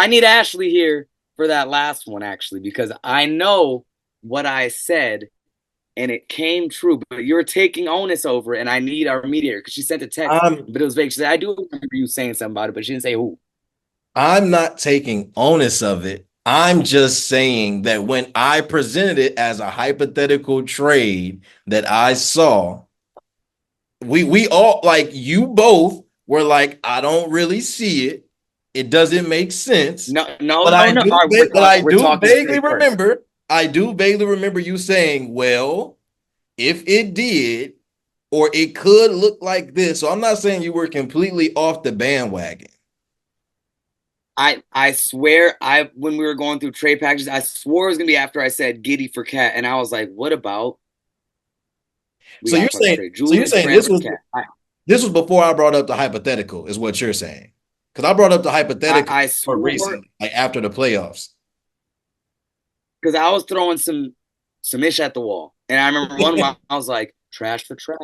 I need Ashley here for that last one, actually, because I know what I said and it came true, but you're taking onus over, and I need our mediator because she sent a text, I'm but it was vague. She said, I do remember you saying something about it, but she didn't say who. I'm not taking onus of it. I'm just saying that when I presented it as a hypothetical trade that I saw, we all like you both were like, I don't really see it. It doesn't make sense. No, no, But no, I no. do All right, but I we're do talking vaguely straight first. remember, I do vaguely remember you saying, well, if it did, or it could look like this. So I'm not saying you were completely off the bandwagon. I swear when we were going through trade packages, I swore it was gonna be after I said Giddy for Cat, and I was like, what about we So you're gotta talk saying, straight. so you're Julius saying Randle for Cat. this was before I brought up the hypothetical, is what you're saying. Because I brought up the hypothetical I for swore recently, like after the playoffs. because I was throwing some ish at the wall. And I remember one of I was like, trash for trash.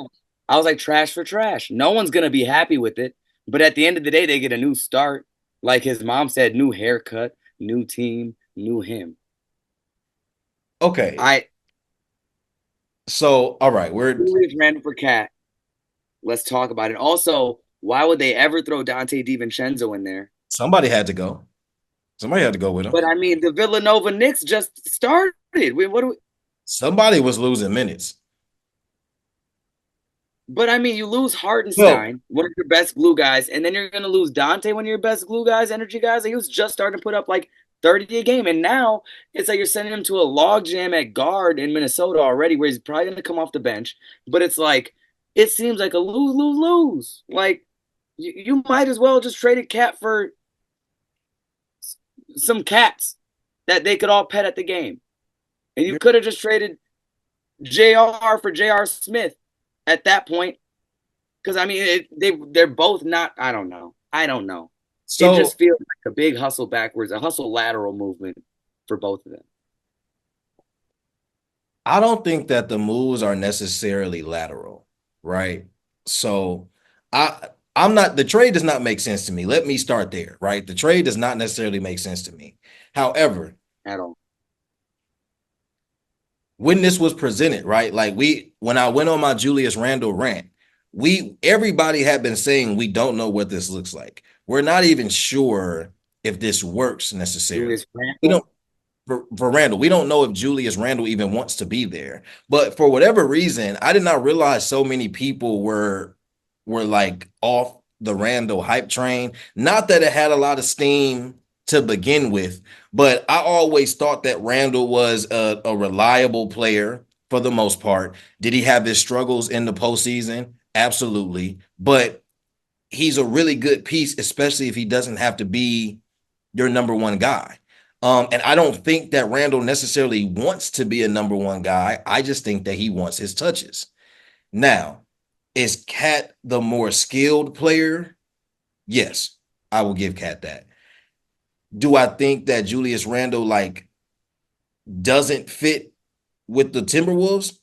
I was like, trash for trash. No one's gonna be happy with it. But at the end of the day, they get a new start. Like his mom said, new haircut, new team, new him. Okay. I So, all right, we're Julius Randle for Cat. Let's talk about it. Also, why would they ever throw Dante DiVincenzo in there? somebody had to go. Somebody had to go with him. But I mean, the Villanova Knicks just started. What do we, Somebody was losing minutes. but I mean, you lose Well, Hartenstein, one of your best glue guys, and then you're going to lose Dante, one of your best glue guys, energy guys. Like, he was just starting to put up like 30 a game. And now it's like you're sending him to a logjam at guard in Minnesota already, where he's probably going to come off the bench. But it's like, it seems like a lose, lose, lose. Like, you might as well just trade a cat for some cats that they could all pet at the game. And you could have just traded JR for JR Smith at that point. Because I mean, they're both not. I don't know. I don't know. It so just feels like a big hustle backwards, a hustle lateral movement for both of them. I don't think that the moves are necessarily lateral, right? So I'm not the trade does not make sense to me. Let me start there, right? The trade does not necessarily make sense to me. However, At all. when this was presented, right? Like when I went on my Julius Randle rant, everybody had been saying we don't know what this looks like. We're not even sure if this works necessarily. Julius We Randle. don't for Randle, we don't know if Julius Randle even wants to be there. But for whatever reason, I did not realize so many people were like off the Randle hype train. Not that it had a lot of steam to begin with, but I always thought that Randle was a reliable player for the most part. Did he have his struggles in the postseason? Absolutely. But he's a really good piece, especially if he doesn't have to be your number one guy. And I don't think that Randle necessarily wants to be a number one guy. I just think that he wants his touches. Now, is Cat the more skilled player? Yes, I will give Cat that. Do I think that Julius Randle like doesn't fit with the Timberwolves?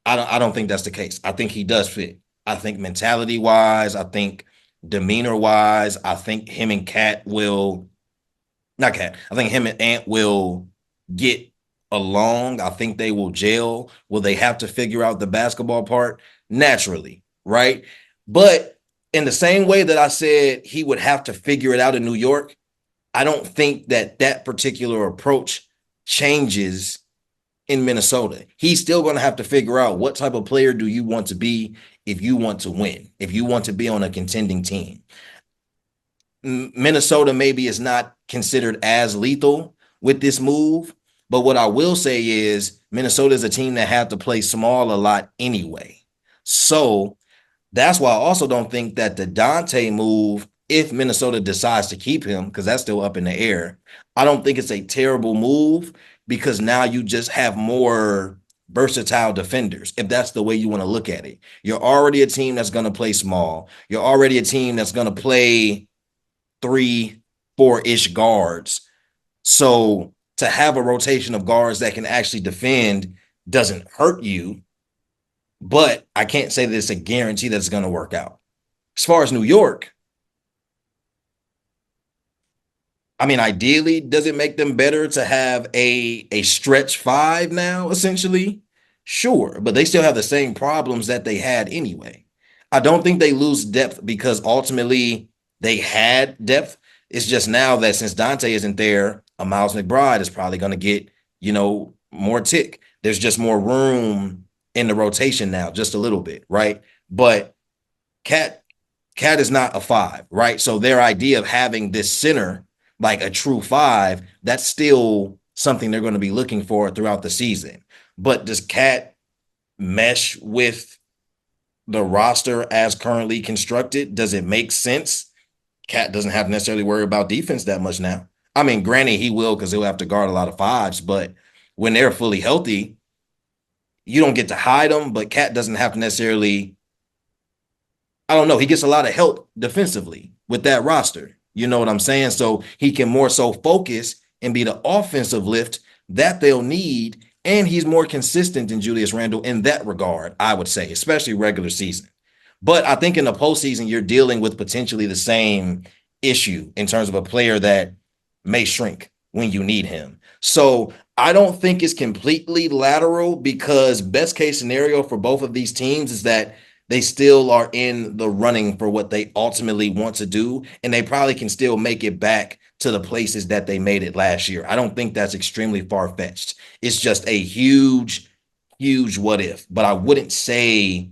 I don't think that's the case. I think he does fit. I think mentality wise, I think demeanor wise, I think him and Cat will not Cat. I think him and Ant will get along. I think they will gel. Will they have to figure out the basketball part? Naturally, right? But in the same way that I said he would have to figure it out in New York, I don't think that that particular approach changes in Minnesota. He's still going to have to figure out what type of player do you want to be if you want to win, if you want to be on a contending team. Minnesota maybe is not considered as lethal with this move. But what I will say is Minnesota is a team that have to play small a lot anyway. So that's why I also don't think that the Dante move, if Minnesota decides to keep him, because that's still up in the air, I don't think it's a terrible move because now you just have more versatile defenders, if that's the way you want to look at it. You're already a team that's going to play small. You're already a team that's going to play three, four-ish guards. So to have a rotation of guards that can actually defend doesn't hurt you, but I can't say that it's a guarantee that it's going to work out. As far as New York, I mean, ideally, does it make them better to have a stretch five now, essentially? Sure, but they still have the same problems that they had anyway. I don't think they lose depth because ultimately they had depth. It's just now that since Dante isn't there, a Miles McBride is probably going to get, more tick. There's just more room in the rotation now, just a little bit, right? But Cat Cat is not a five, right? So their idea of having this center like a true five, that's still something they're going to be looking for throughout the season. But does Cat mesh with the roster as currently constructed? Does it make sense? Cat doesn't have to necessarily worry about defense that much now. I mean, granted, he will because he'll have to guard a lot of fives, but when they're fully healthy, you don't get to hide them, but Cat doesn't have to necessarily. I don't know. He gets a lot of help defensively with that roster. You know what I'm saying? So he can more so focus and be the offensive lift that they'll need. And he's more consistent than Julius Randle in that regard, I would say, especially regular season. But I think in the postseason, you're dealing with potentially the same issue in terms of a player that may shrink when you need him. So I don't think it's completely lateral because best case scenario for both of these teams is that they still are in the running for what they ultimately want to do, and they probably can still make it back to the places that they made it last year. I don't think that's extremely far-fetched. It's just a huge, huge what if. But I wouldn't say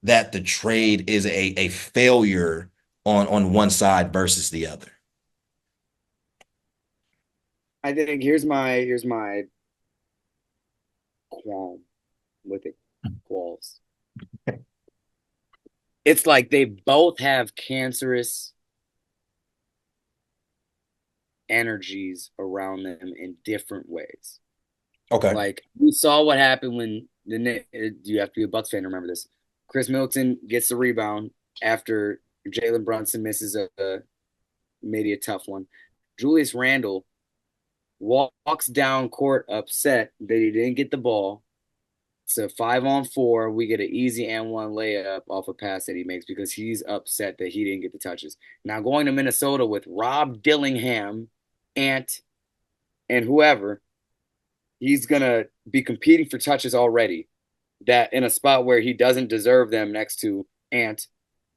that the trade is a failure on one side versus the other. I think here's my qualm with it. Qualls. It's like they both have cancerous energies around them in different ways. Okay. Like we saw what happened when you have to be a Bucks fan to remember this. Chris Middleton gets the rebound after Jalen Brunson misses a maybe a tough one. Julius Randle walks down court upset that he didn't get the ball. It's a 5-on-4. We get an easy and one layup off a pass that he makes because he's upset that he didn't get the touches. Now going to Minnesota with Rob Dillingham, Ant, and whoever, he's gonna be competing for touches already. That in a spot where he doesn't deserve them next to Ant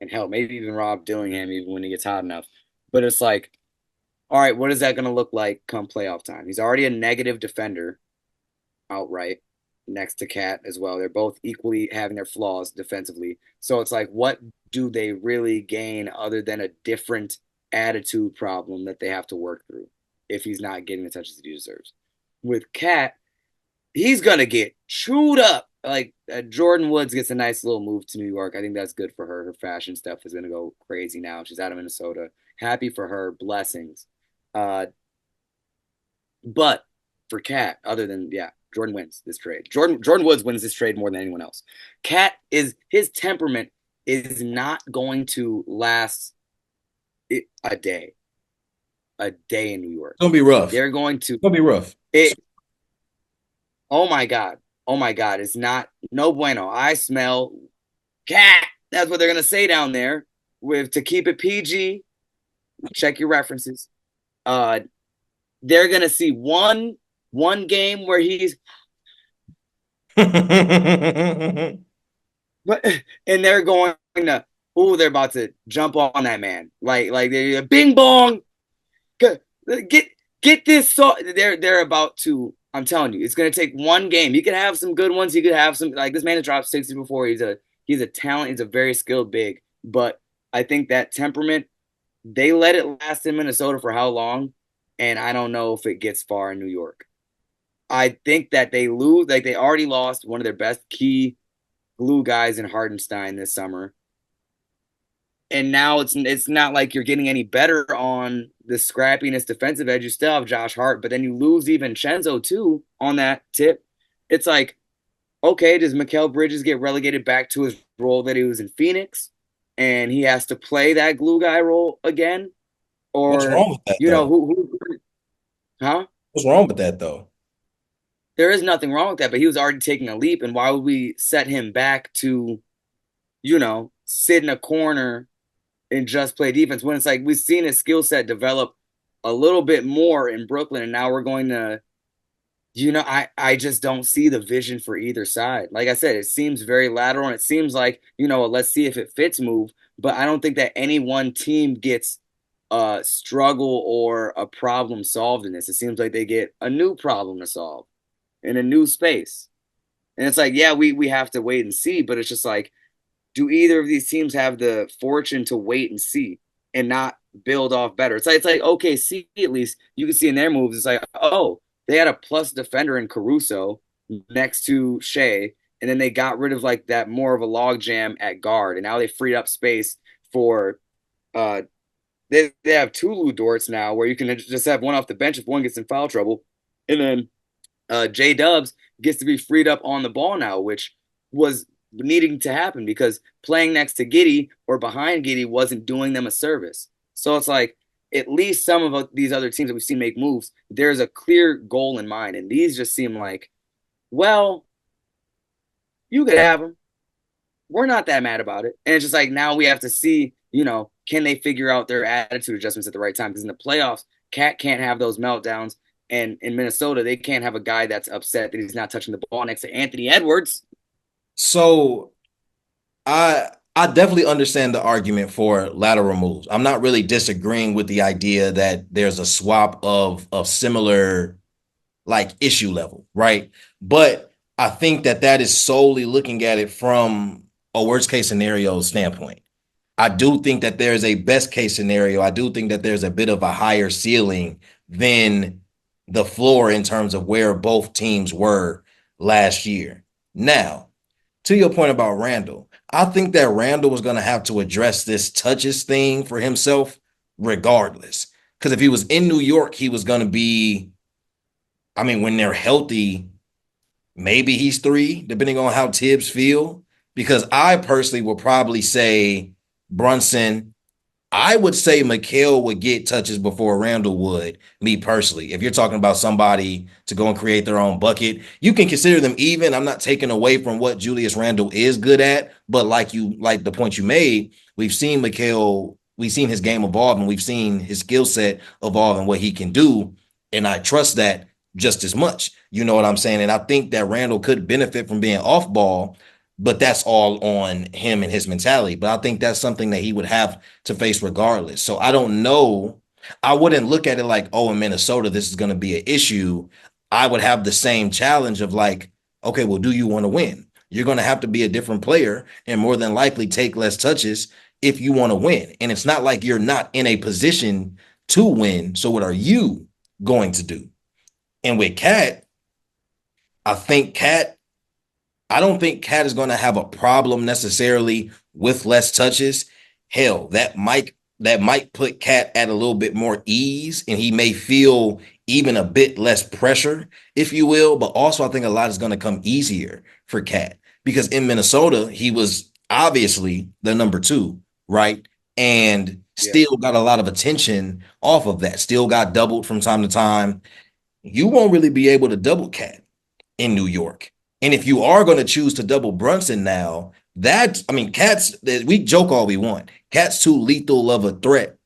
and hell, maybe even Rob Dillingham, even when he gets hot enough. But it's like, all right, what is that gonna look like come playoff time? He's already a negative defender outright next to Cat as well. They're both equally having their flaws defensively. So it's like, what do they really gain other than a different attitude problem that they have to work through if he's not getting the touches that he deserves? With Cat, he's gonna get chewed up. Like Jordan Woods gets a nice little move to New York. I think that's good for her. Her fashion stuff is gonna go crazy now. She's out of Minnesota. Happy for her. Blessings. Uh, but for Cat, other than Jordan wins this trade. Jordan Woods wins this trade more than anyone else. Cat is his temperament is not going to last a day. A day in New York. It's gonna be rough. They're going to. It's gonna be rough. It. Oh my god. Oh my god. It's not no bueno. I smell cat. That's what they're gonna say down there. With to keep it PG. Check your references. Uh, they're gonna see one game where he's but and they're going to they're about to jump on that man like they bing bong get this so they're about to. I'm telling you, it's gonna take one game. He could have some good ones. He could have some like this man has dropped 60 before. He's a talent. He's a very skilled big. But I think that temperament they let it last in Minnesota for how long, and I don't know if it gets far in New York. I think that they lose, like they already lost one of their best key glue guys in Hardenstein this summer. And now it's not like you're getting any better on the scrappiness defensive edge. You still have Josh Hart, but then you lose even Chenzo too on that tip. It's like, okay, does Mikal Bridges get relegated back to his role that he was in Phoenix, and he has to play that glue guy role again? What's Or wrong with that though? who huh? What's wrong with that though? There is nothing wrong with that, but he was already taking a leap, and why would we set him back to, sit in a corner and just play defense when it's like we've seen his skill set develop a little bit more in Brooklyn, and now we're going to, I just don't see the vision for either side. Like I said, it seems very lateral, and it seems like, let's see if it fits move. But I don't think that any one team gets a struggle or a problem solved in this. It seems like they get a new problem to solve in a new space. And it's like, yeah, we have to wait and see, but it's just like, do either of these teams have the fortune to wait and see and not build off better? It's like OKC, at least you can see in their moves. It's like, oh, they had a plus defender in Caruso next to Shea, and then they got rid of like that more of a log jam at guard, and now they freed up space for uh they have two Lou Dorts now where you can just have one off the bench if one gets in foul trouble, and then J Dubs gets to be freed up on the ball now, which was needing to happen because playing next to Giddy or behind Giddy wasn't doing them a service. So it's like at least some of these other teams that we've seen make moves, there's a clear goal in mind, and these just seem like, well, you could have them. We're not that mad about it, and it's just like now we have to see, can they figure out their attitude adjustments at the right time? Because in the playoffs, Cat can't have those meltdowns. And in Minnesota, they can't have a guy that's upset that he's not touching the ball next to Anthony Edwards. So I definitely understand the argument for lateral moves. I'm not really disagreeing with the idea that there's a swap of similar like issue level, right? But I think that that is solely looking at it from a worst case scenario standpoint. I do think that there's a best case scenario. I do think that there's a bit of a higher ceiling than the floor in terms of where both teams were last year. Now, to your point about Randle, I think that Randle was going to have to address this touches thing for himself regardless. Because if he was in New York, he was going to be, I mean, when they're healthy, maybe he's three, depending on how Tibbs feel. Because I personally will probably say Brunson. I would say Miguel would get touches before Randle would, me personally. If you're talking about somebody to go and create their own bucket, you can consider them even. I'm not taking away from what Julius Randle is good at, but like the point you made, we've seen Miguel, we've seen his game evolve and we've seen his skill set evolve and what he can do. And I trust that just as much. You know what I'm saying? And I think that Randle could benefit from being off ball, but that's all on him and his mentality. But I think that's something that he would have to face regardless. So I don't know. I wouldn't look at it like, oh, in Minnesota, this is going to be an issue. I would have the same challenge of like, okay, well, do you want to win? You're going to have to be a different player and more than likely take less touches if you want to win. And it's not like you're not in a position to win. So what are you going to do? And with Cat, I think Cat I don't think Cat is going to have a problem necessarily with less touches. Hell, that might put Cat at a little bit more ease, and he may feel even a bit less pressure, if you will. But also, I think a lot is going to come easier for Cat because in Minnesota he was obviously the number two, right? And Yeah. still got a lot of attention off of that. Still got doubled from time to time. You won't really be able to double Cat in New York. And if you are going to choose to double Brunson now, I mean, Cat's, we joke all we want. Cat's too lethal of a threat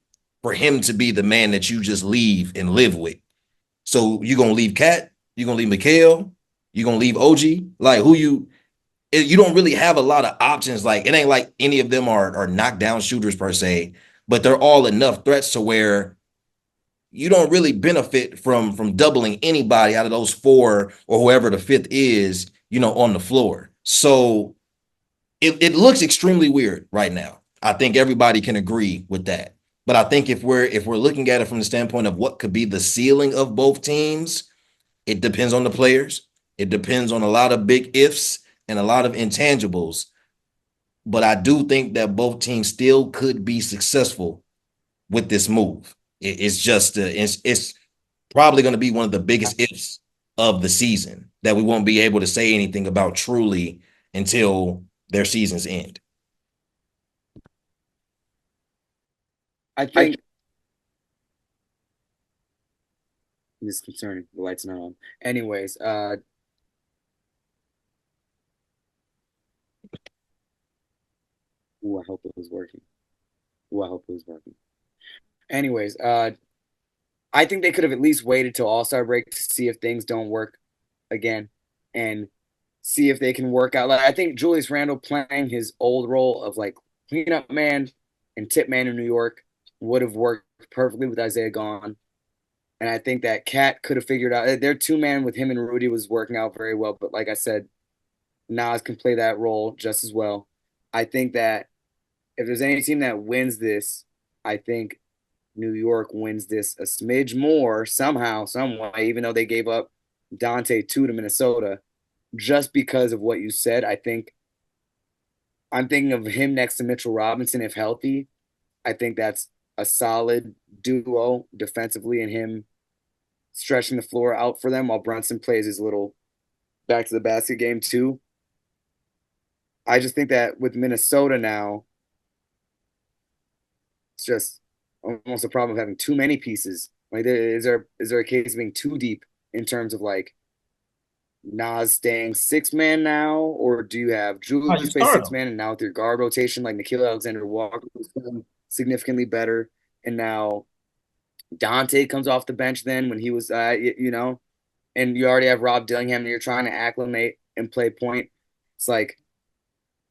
for him to be the man that you just leave and live with. So you're going to leave Cat, you're going to leave Mikhail, you're going to leave OG. Like, you don't really have a lot of options. Like, it ain't like any of them are knockdown shooters per se, but they're all enough threats to where you don't really benefit from doubling anybody out of those four or whoever the fifth is, on the floor. So it looks extremely weird right now. I think everybody can agree with that. But I think if we're looking at it from the standpoint of what could be the ceiling of both teams, it depends on the players. It depends on a lot of big ifs and a lot of intangibles. But I do think that both teams still could be successful with this move. It's just it's probably going to be one of the biggest ifs of the season that we won't be able to say anything about truly until their seasons end. I think this is concerning. The light's not on. Anyways, I hope it was working. I hope it was working. Anyways, I think they could have at least waited till All-Star break to see if things don't work again and see if they can work out. Like I think Julius Randle playing his old role of like cleanup man and tip man in New York would have worked perfectly with Isaiah gone. And I think that Cat could have figured out their two man with him and Rudy was working out very well. But like I said, Nas can play that role just as well. I think that if there's any team that wins this, I think New York wins this a smidge more somehow, some way, even though they gave up Dante 2 to Minnesota, just because of what you said. I think I'm thinking of him next to Mitchell Robinson if healthy. I think that's a solid duo defensively and him stretching the floor out for them while Brunson plays his little back to the basket game too. I just think that with Minnesota now, it's just almost a problem of having too many pieces. Like, is there a case of being too deep in terms of like Nas staying six man now, or do you have Oh, you Julius play start six them. man and now with your guard rotation like Nikhil Alexander Walker was significantly better, and now Dante comes off the bench then when he was and you already have Rob Dillingham and you're trying to acclimate and play point. It's like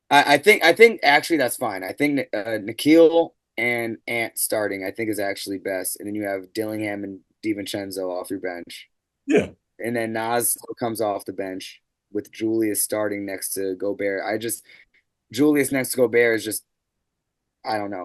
I think actually that's fine. I think Nikhil and Ant starting I think is actually best, and then you have Dillingham and DiVincenzo off your bench, Yeah. and then Nas still comes off the bench with Julius starting next to Gobert. Julius next to Gobert is just I don't know.